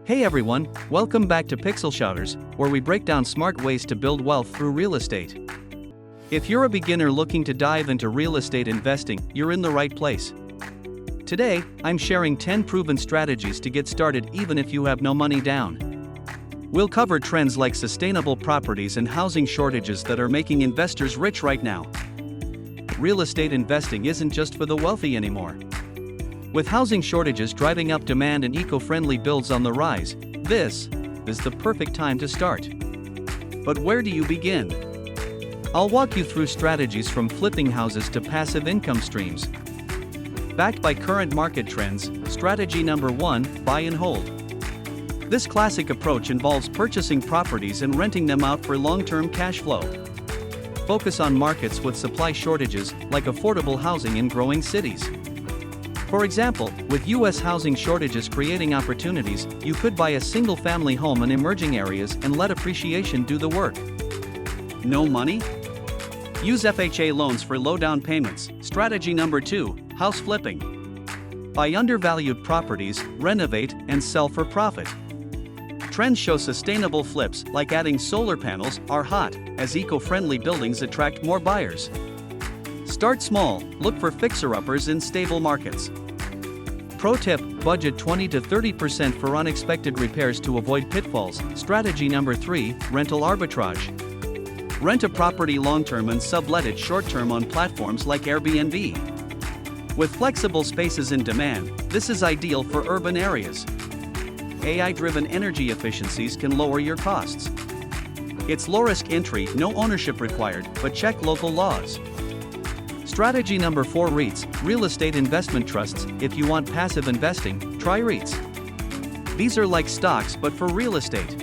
Hey everyone, welcome back to Pixel Shouters, where we break down smart ways to build wealth through real estate. If you're a beginner looking to dive into real estate investing, you're in the right place. Today, I'm sharing 10 proven strategies to get started even if you have no money down. We'll cover trends like sustainable properties and housing shortages that are making investors rich right now. Real estate investing isn't just for the wealthy anymore. With housing shortages driving up demand and eco-friendly builds on the rise, this is the perfect time to start. But where do you begin? I'll walk you through strategies from flipping houses to passive income streams. Backed by current market trends, strategy number 1, buy and hold. This classic approach involves purchasing properties and renting them out for long-term cash flow. Focus on markets with supply shortages, like affordable housing in growing cities. For example, with U.S. housing shortages creating opportunities, you could buy a single-family home in emerging areas and let appreciation do the work. No money? Use FHA loans for low down payments. Strategy number 2, house flipping. Buy undervalued properties, renovate, and sell for profit. Trends show sustainable flips, like adding solar panels, are hot, as eco-friendly buildings attract more buyers. Start small, look for fixer-uppers in stable markets. Pro tip, budget 20 to 30% for unexpected repairs to avoid pitfalls. Strategy number 3, rental arbitrage. Rent a property long-term and sublet it short-term on platforms like Airbnb. With flexible spaces in demand, this is ideal for urban areas. AI-driven energy efficiencies can lower your costs. It's low-risk entry, no ownership required, but check local laws. Strategy number 4, REITs, real estate investment trusts. If you want passive investing, try REITs. These are like stocks but for real estate.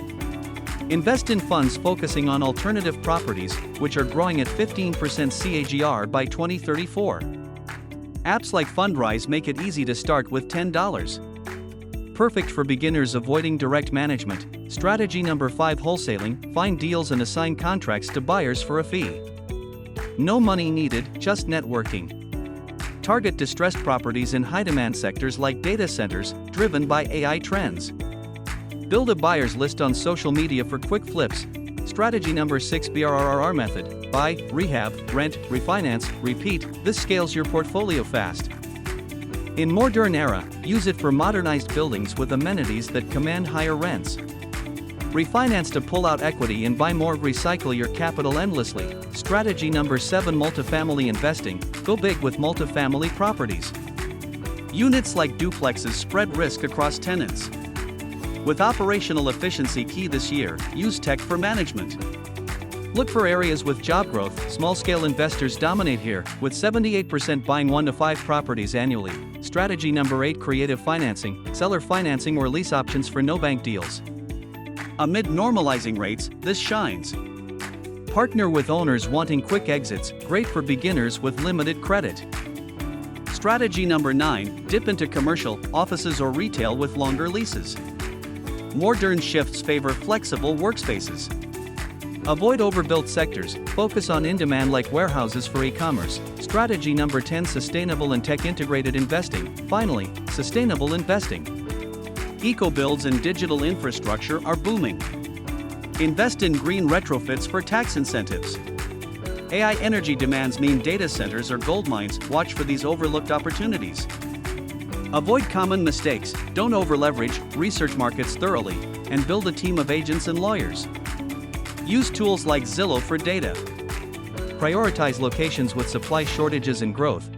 Invest in funds focusing on alternative properties, which are growing at 15% CAGR by 2034. Apps like Fundrise make it easy to start with $10. Perfect for beginners avoiding direct management. Strategy number 5, wholesaling. Find deals and assign contracts to buyers for a fee. No money needed, just networking. Target distressed properties in high-demand sectors like data centers, driven by AI trends. Build a buyer's list on social media for quick flips. Strategy number 6, BRRR method. Buy, rehab, rent, refinance, repeat. This scales your portfolio fast. In modern era, use it for modernized buildings with amenities that command higher rents. Refinance to pull out equity and buy more. Recycle your capital endlessly. Strategy number 7, multifamily investing. Go big with multifamily properties. Units like duplexes spread risk across tenants. With operational efficiency key this year, use tech for management. Look for areas with job growth. Small-scale investors dominate here, with 78% buying 1 to 5 properties annually. Strategy number 8, creative financing. Seller financing or lease options for no-bank deals. Amid normalizing rates, this shines. Partner with owners wanting quick exits, great for beginners with limited credit. Strategy number 9, dip into commercial, offices or retail with longer leases. Modern shifts favor flexible workspaces. Avoid overbuilt sectors, focus on in-demand like warehouses for e-commerce. Strategy number 10, sustainable and tech-integrated investing. Finally, sustainable investing. Eco-builds and digital infrastructure are booming. Invest in green retrofits for tax incentives. AI energy demands mean data centers are goldmines. Watch for these overlooked opportunities. Avoid common mistakes, don't over-leverage, research markets thoroughly, and build a team of agents and lawyers. Use tools like Zillow for data. Prioritize locations with supply shortages and growth.